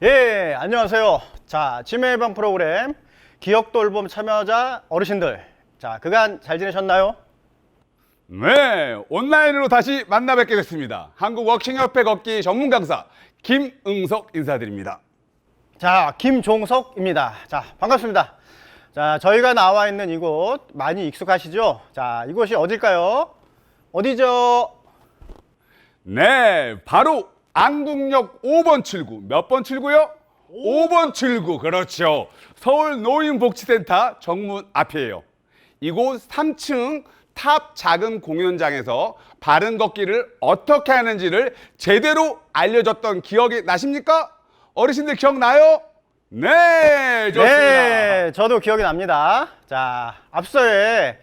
예, 안녕하세요. 자, 치매 예방 프로그램 기억돌봄 참여자 어르신들. 자, 그간 잘 지내셨나요? 네, 온라인으로 다시 만나 뵙게 됐습니다. 한국워킹협회 걷기 전문 강사 김응석 인사드립니다. 자, 김종석입니다. 자, 반갑습니다. 자, 저희가 나와 있는 이곳 많이 익숙하시죠? 자, 이곳이 어딜까요? 어디죠? 네, 바로 안국역 5번 출구. 몇 번 출구요? 5번 출구. 그렇죠. 서울 노인복지센터 정문 앞이에요. 이곳 3층 탑 작은 공연장에서 바른 걷기를 어떻게 하는지를 제대로 알려줬던 기억이 나십니까? 어르신들 기억나요? 네, 좋습니다. 네, 저도 기억이 납니다. 자, 앞서에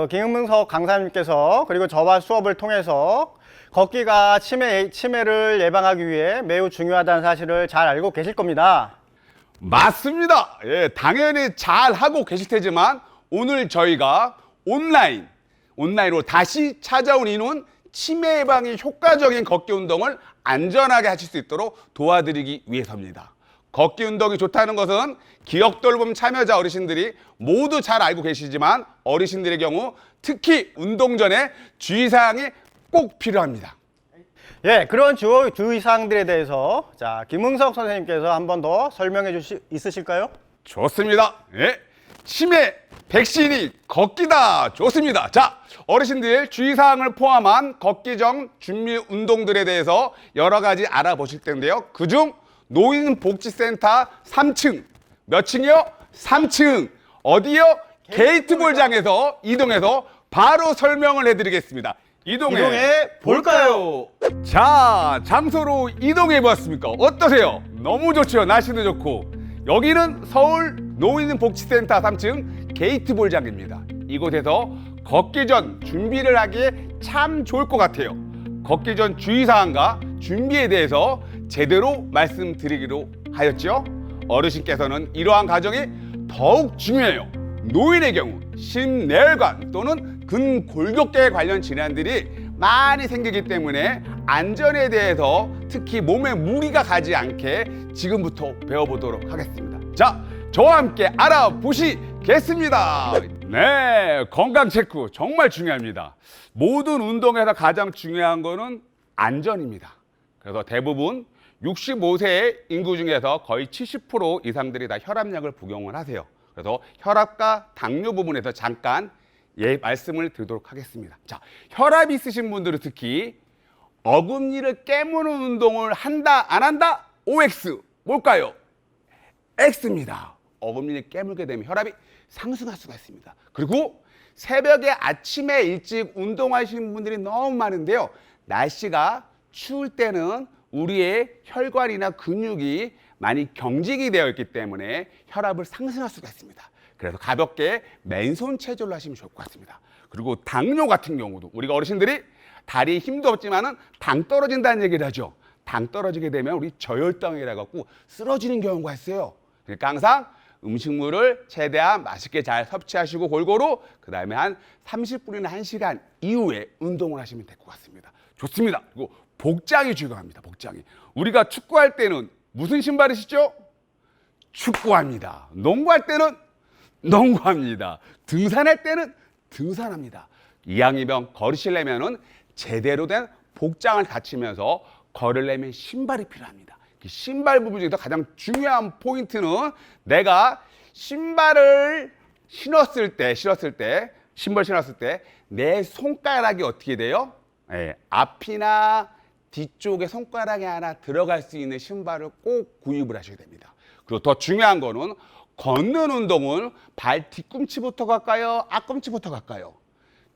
김응석 강사님께서 그리고 저와 수업을 통해서 걷기가 치매를 예방하기 위해 매우 중요하다는 사실을 잘 알고 계실 겁니다. 맞습니다. 예, 당연히 잘 하고 계실 테지만 오늘 저희가 온라인으로 다시 찾아온 이유는 치매 예방이 효과적인 걷기 운동을 안전하게 하실 수 있도록 도와드리기 위해서입니다. 걷기 운동이 좋다는 것은 기억돌봄 참여자 어르신들이 모두 잘 알고 계시지만 어르신들의 경우 특히 운동 전에 주의사항이 꼭 필요합니다. 예, 그런 주의사항들에 대해서 자, 김응석 선생님께서 한 번 더 설명해 있으실까요? 좋습니다. 예. 치매 백신이 걷기다. 좋습니다. 자, 어르신들 주의사항을 포함한 걷기 전 준비 운동들에 대해서 여러 가지 알아보실 텐데요. 그중 노인복지센터 3층. 몇 층이요? 3층. 어디요? 게이트볼장에서 이동해서 바로 설명을 해드리겠습니다. 이동해 볼까요? 자, 장소로 이동해 보았습니까? 어떠세요? 너무 좋죠. 날씨도 좋고. 여기는 서울 노인복지센터 3층 게이트볼장입니다. 이곳에서 걷기 전 준비를 하기에 참 좋을 것 같아요. 걷기 전 주의사항과 준비에 대해서 제대로 말씀드리기로 하였죠. 어르신께서는 이러한 과정이 더욱 중요해요. 노인의 경우 심내혈관 또는 근골격계 관련 질환들이 많이 생기기 때문에 안전에 대해서 특히 몸에 무리가 가지 않게 지금부터 배워보도록 하겠습니다. 자, 저와 함께 알아보시겠습니다. 네, 건강 체크 정말 중요합니다. 모든 운동에서 가장 중요한 거는 안전입니다. 그래서 대부분 65세 인구 중에서 거의 70% 이상들이 다 혈압약을 복용을 하세요. 그래서 혈압과 당뇨 부분에서 잠깐 말씀을 드리도록 하겠습니다. 자, 혈압이 있으신 분들은 특히 어금니를 깨무는 운동을 한다, 안 한다? OX. 뭘까요? X입니다. 어금니를 깨물게 되면 혈압이 상승할 수가 있습니다. 그리고 새벽에 아침에 일찍 운동하시는 분들이 너무 많은데요. 날씨가 추울 때는 우리의 혈관이나 근육이 많이 경직이 되어 있기 때문에 혈압을 상승할 수가 있습니다. 그래서 가볍게 맨손 체조를 하시면 좋을 것 같습니다. 그리고 당뇨 같은 경우도 우리가 어르신들이 다리에 힘도 없지만은 당 떨어진다는 얘기를 하죠. 당 떨어지게 되면 우리 저혈당이라 갖고 쓰러지는 경우가 있어요. 그러니까 항상 음식물을 최대한 맛있게 잘 섭취하시고 골고루 그 다음에 한 30분이나 1시간 이후에 운동을 하시면 될 것 같습니다. 좋습니다. 그리고 복장이 중요합니다. 복장이. 우리가 축구할 때는 무슨 신발을 신죠? 축구합니다. 농구할 때는 농구합니다. 등산할 때는 등산합니다. 이왕이면 걸으시려면은 제대로 된 복장을 갖추면서 걸으려면 신발이 필요합니다. 신발 부분 중에서 가장 중요한 포인트는 내가 신발을 신었을 때 내 손가락이 어떻게 돼요? 네, 앞이나 뒤쪽에 손가락이 하나 들어갈 수 있는 신발을 꼭 구입을 하셔야 됩니다. 그리고 더 중요한 거는 걷는 운동은 발 뒤꿈치부터 갈까요? 앞꿈치부터 갈까요?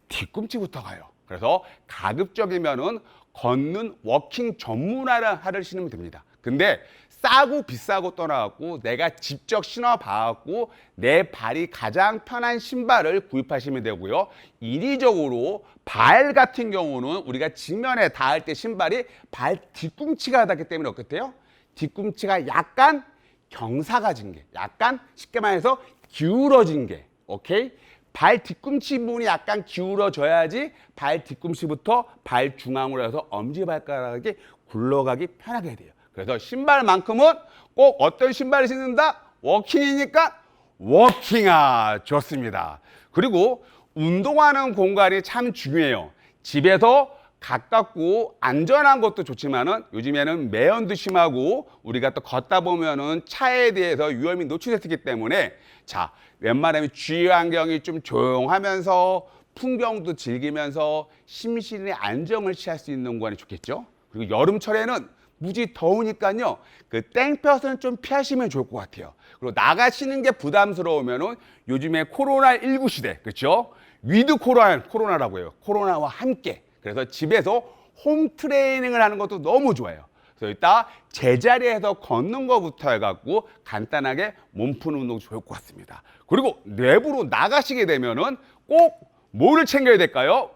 뒤꿈치부터 가요. 그래서 가급적이면은 걷는 워킹 전문화를 신으면 됩니다. 근데 싸고 비싸고 떠나갖고 내가 직접 신어봐갖고 내 발이 가장 편한 신발을 구입하시면 되고요. 인위적으로 발 같은 경우는 우리가 지면에 닿을 때 신발이 발 뒤꿈치가 닿기 때문에 어떻대요? 뒤꿈치가 약간 경사가진 게, 약간 쉽게 말해서 기울어진 게, 오케이? 발 뒤꿈치 부분이 약간 기울어져야지 발 뒤꿈치부터 발 중앙으로 해서 엄지발가락이 굴러가기 편하게 돼요. 그래서 신발만큼은 꼭 어떤 신발을 신는다? 워킹이니까 워킹아 좋습니다. 그리고 운동하는 공간이 참 중요해요. 집에서 가깝고 안전한 것도 좋지만은 요즘에는 매연도 심하고 우리가 또 걷다 보면은 차에 대해서 위험이 노출됐기 때문에 자, 웬만하면 주위 환경이 좀 조용하면서 풍경도 즐기면서 심신의 안정을 취할 수 있는 공간이 좋겠죠. 그리고 여름철에는 무지 더우니까요. 그 땡볕은 좀 피하시면 좋을 것 같아요. 그리고 나가시는 게 부담스러우면은 요즘에 코로나19 시대, 그렇죠? 위드 코로나라고 해요. 코로나와 함께. 그래서 집에서 홈 트레이닝을 하는 것도 너무 좋아요. 그래서 이따 제자리에서 걷는 것부터 해갖고 간단하게 몸 푸는 운동 좋을 것 같습니다. 그리고 내부로 나가시게 되면은 꼭 뭐를 챙겨야 될까요?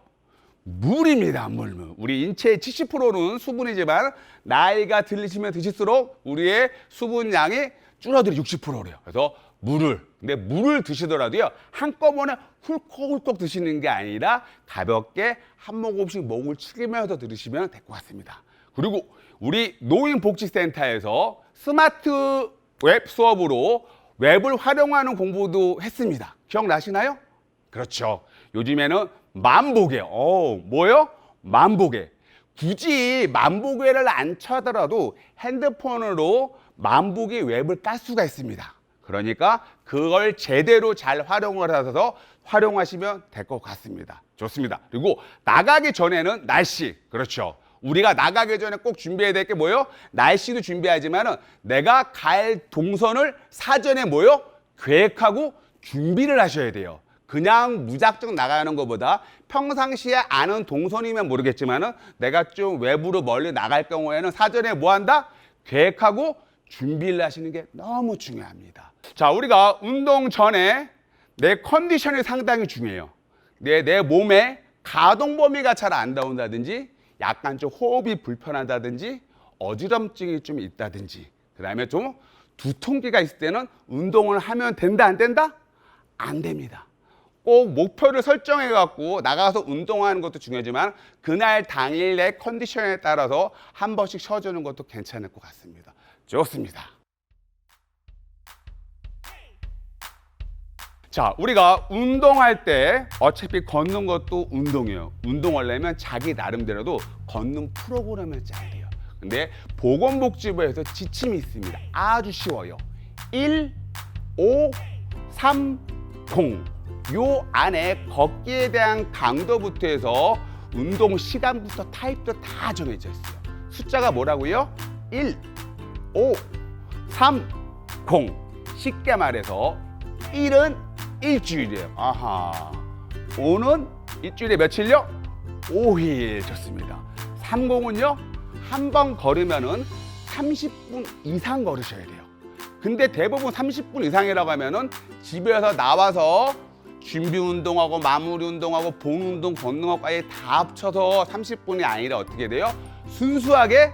물입니다. 물. 우리 인체의 70%는 수분이지만 나이가 들리시면 드실수록 우리의 수분량이 줄어들어 60%래요. 그래서 근데 물을 드시더라도요, 한꺼번에 훌컥훌컥 드시는 게 아니라 가볍게 한 모금씩 목을 축이면서 들으시면 될 것 같습니다. 그리고 우리 노인복지센터에서 스마트 웹 수업으로 웹을 활용하는 공부도 했습니다. 기억나시나요? 그렇죠. 요즘에는 만보계, 뭐요? 만보계. 굳이 만보계를 안 쳐더라도 핸드폰으로 만보계 웹을 깔 수가 있습니다. 그러니까 그걸 제대로 잘 활용을 하셔서 활용하시면 될 것 같습니다. 좋습니다. 그리고 나가기 전에는 날씨, 그렇죠. 우리가 나가기 전에 꼭 준비해야 될 게 뭐예요? 날씨도 준비하지만은 내가 갈 동선을 사전에 뭐예요? 계획하고 준비를 하셔야 돼요. 그냥 무작정 나가는 것보다 평상시에 아는 동선이면 모르겠지만은 내가 좀 외부로 멀리 나갈 경우에는 사전에 뭐 한다? 계획하고 준비를 하시는 게 너무 중요합니다. 자, 우리가 운동 전에 내 컨디션이 상당히 중요해요. 내 몸에 가동 범위가 잘 안 나온다든지 약간 좀 호흡이 불편하다든지 어지럼증이 좀 있다든지 그다음에 좀 두통기가 있을 때는 운동을 하면 된다 안 된다? 안 됩니다. 꼭 목표를 설정해 갖고 나가서 운동하는 것도 중요하지만 그날 당일의 컨디션에 따라서 한 번씩 쉬어주는 것도 괜찮을 것 같습니다. 좋습니다. 자, 우리가 운동할 때 어차피 걷는 것도 운동이에요. 운동하려면 자기 나름대로도 걷는 프로그램을 짜야 돼요. 근데 보건복지부에서 지침이 있습니다. 아주 쉬워요. 1, 5, 3, 0. 요 안에 걷기에 대한 강도부터 해서 운동 시간부터 타입도 다 정해져 있어요. 숫자가 뭐라고요? 1, 5, 3, 0. 쉽게 말해서 1은 일주일이에요. 아하. 5는 일주일에 며칠요? 5일. 좋습니다. 30은요? 한 번 걸으면은 30분 이상 걸으셔야 돼요. 근데 대부분 30분 이상이라고 하면은 집에서 나와서 준비 운동하고 마무리 운동하고 본 운동 걷는 것까지 다 합쳐서 30분이 아니라 어떻게 돼요? 순수하게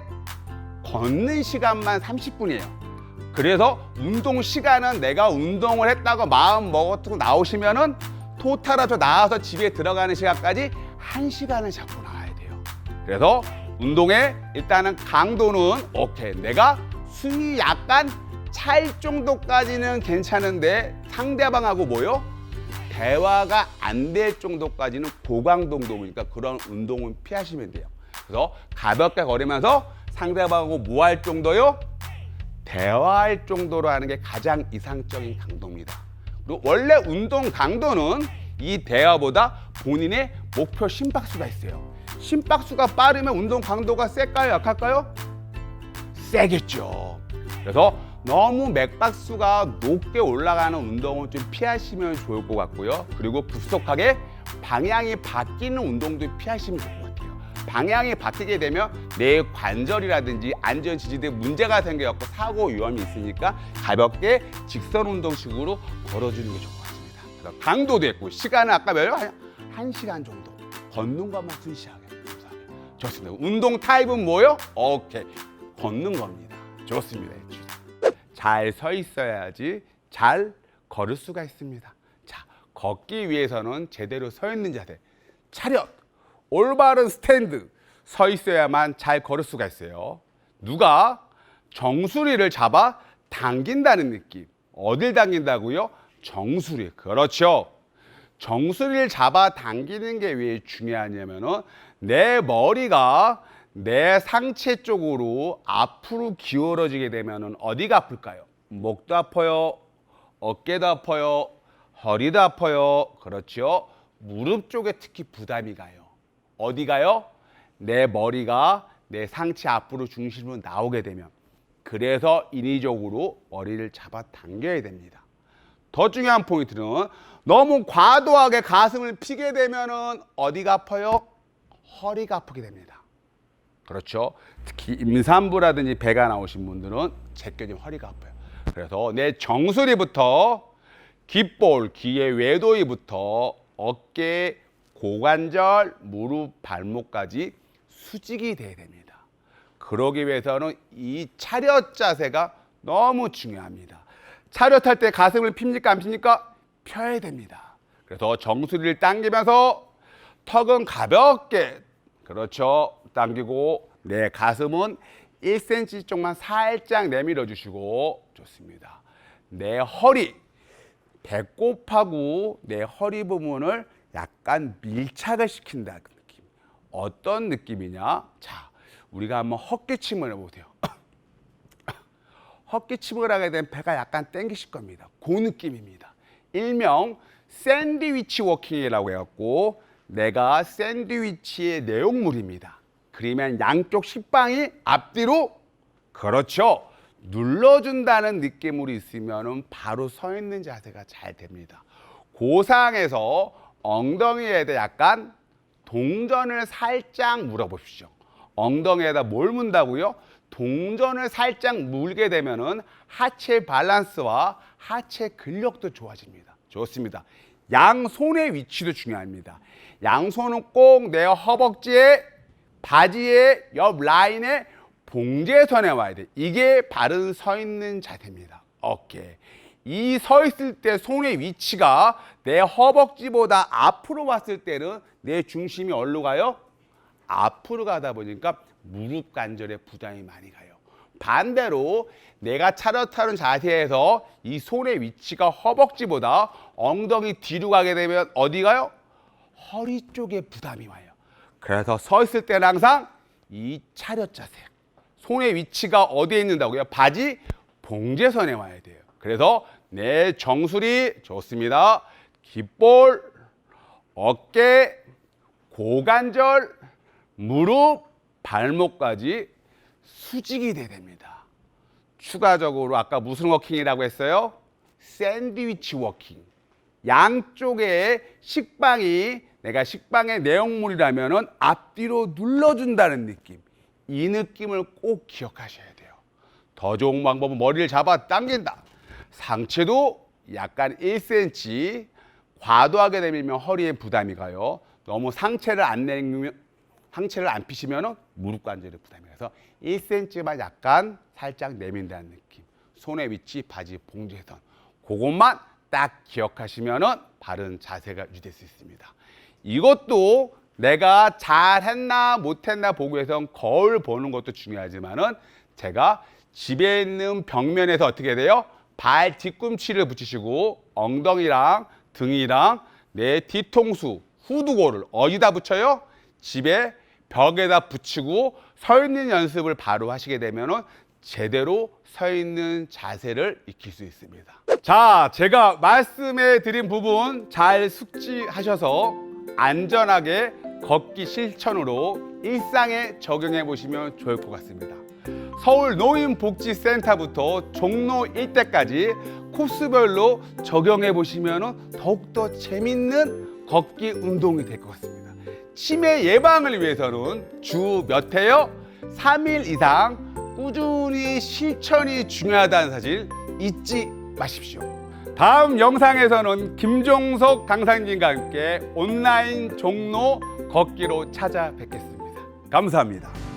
걷는 시간만 30분이에요. 그래서 운동 시간은 내가 운동을 했다고 마음 먹었고 나오시면은 토탈하죠. 나와서 집에 들어가는 시간까지 1시간을 잡고 나와야 돼요. 그래서 운동의 일단은 강도는 오케이. 내가 숨이 약간 찰 정도까지는 괜찮은데 상대방하고 뭐요? 대화가 안 될 정도까지는 고강도 운동이니까 그런 운동은 피하시면 돼요. 그래서 가볍게 걸으면서 상대방하고 뭐 할 정도요? 대화할 정도로 하는 게 가장 이상적인 강도입니다. 그리고 원래 운동 강도는 이 대화보다 본인의 목표 심박수가 있어요. 심박수가 빠르면 운동 강도가 셀까요? 약할까요? 세겠죠. 그래서 너무 맥박수가 높게 올라가는 운동은 좀 피하시면 좋을 것 같고요. 그리고 급속하게 방향이 바뀌는 운동도 피하시면 좋을 것 같아요. 방향이 바뀌게 되면 내 관절이라든지 안전 지지대에 문제가 생겨서 사고 위험이 있으니까 가볍게 직선 운동식으로 걸어주는 게 좋을 것 같습니다. 그래서 강도도 있고 시간은 아까 몇요? 1시간 정도 걷는 것만 순시하게. 좋습니다. 운동 타입은 뭐요? 오케이. 걷는 겁니다. 좋습니다. 잘 서 있어야지 잘 걸을 수가 있습니다. 자, 걷기 위해서는 제대로 서 있는 자세, 차렷, 올바른 스탠드, 서 있어야만 잘 걸을 수가 있어요. 누가 정수리를 잡아 당긴다는 느낌. 어딜 당긴다고요? 정수리. 그렇죠. 정수리를 잡아 당기는 게 왜 중요하냐면은 내 머리가 내 상체 쪽으로 앞으로 기울어지게 되면은 어디가 아플까요? 목도 아파요. 어깨도 아파요. 허리도 아파요. 그렇죠. 무릎 쪽에 특히 부담이 가요. 어디 가요? 내 머리가 내 상체 앞으로 중심으로 나오게 되면. 그래서 인위적으로 머리를 잡아 당겨야 됩니다. 더 중요한 포인트는 너무 과도하게 가슴을 피게 되면은 어디가 아파요? 허리가 아프게 됩니다. 그렇죠. 특히 임산부라든지 배가 나오신 분들은 제껴지면 허리가 아파요. 그래서 내 정수리부터 귓볼, 귀의 외도위부터 어깨, 고관절, 무릎, 발목까지 수직이 돼야 됩니다. 그러기 위해서는 이 차렷 자세가 너무 중요합니다. 차렷할 때 가슴을 핍니까 안 핍니까? 펴야 됩니다. 그래서 정수리를 당기면서 턱은 가볍게 그렇죠. 당기고 내 가슴은 1cm 쪽만 살짝 내밀어 주시고 좋습니다. 내 허리, 배꼽하고 내 허리 부분을 약간 밀착을 시킨다는 느낌. 어떤 느낌이냐? 자, 우리가 한번 헛기침을 해보세요. 헛기침을 하게 되면 배가 약간 땡기실 겁니다. 그 느낌입니다. 일명 샌드위치 워킹이라고 해갖고 내가 샌드위치의 내용물입니다. 그러면 양쪽 식빵이 앞뒤로 그렇죠. 눌러준다는 느낌으로 있으면 바로 서 있는 자세가 잘 됩니다. 그 상황에서 엉덩이에다 약간 동전을 살짝 물어보십시오. 엉덩이에다 뭘 문다고요? 동전을 살짝 물게 되면은 하체 밸런스와 하체 근력도 좋아집니다. 좋습니다. 양손의 위치도 중요합니다. 양손은 꼭 내 허벅지에 바지의 옆 라인에 봉제선에 와야 돼. 이게 바른 서 있는 자세입니다. 어깨. 이 서 있을 때 손의 위치가 내 허벅지보다 앞으로 왔을 때는 내 중심이 어디로 가요? 앞으로 가다 보니까 무릎 관절에 부담이 많이 가요. 반대로 내가 차렷하는 자세에서 이 손의 위치가 허벅지보다 엉덩이 뒤로 가게 되면 어디 가요? 허리 쪽에 부담이 와요. 그래서 서 있을 때는 항상 이 차렷 자세. 손의 위치가 어디에 있는다고요? 바지 봉제선에 와야 돼요. 그래서 내 정수리 좋습니다. 귓볼, 어깨, 고관절, 무릎, 발목까지 수직이 돼야 됩니다. 추가적으로 아까 무슨 워킹이라고 했어요? 샌드위치 워킹. 양쪽에 식빵이 내가 식빵의 내용물이라면 앞뒤로 눌러준다는 느낌. 이 느낌을 꼭 기억하셔야 돼요. 더 좋은 방법은 머리를 잡아 당긴다. 상체도 약간 1cm 과도하게 내밀면 허리에 부담이 가요. 너무 상체를 안 내밀면 상체를 안 피시면 무릎 관절에 부담이 가서 1cm만 약간 살짝 내민다는 느낌. 손의 위치, 바지 봉제선. 그것만 딱 기억하시면 바른 자세가 유지될 수 있습니다. 이것도 내가 잘했나 못했나 보기 위해서는 거울 보는 것도 중요하지만은 제가 집에 있는 벽면에서 어떻게 돼요? 발 뒤꿈치를 붙이시고 엉덩이랑 등이랑 내 뒤통수, 후두골을 어디다 붙여요? 집에 벽에다 붙이고 서 있는 연습을 바로 하시게 되면은 제대로 서 있는 자세를 익힐 수 있습니다. 자, 제가 말씀해 드린 부분 잘 숙지하셔서 안전하게 걷기 실천으로 일상에 적용해 보시면 좋을 것 같습니다. 서울 노인복지센터부터 종로 일대까지 코스별로 적용해 보시면 더욱더 재밌는 걷기 운동이 될 것 같습니다. 치매 예방을 위해서는 주 몇 회요? 3일 이상 꾸준히 실천이 중요하다는 사실 잊지 마십시오. 다음 영상에서는 김종석 강사님과 함께 온라인 종로 걷기로 찾아뵙겠습니다. 감사합니다.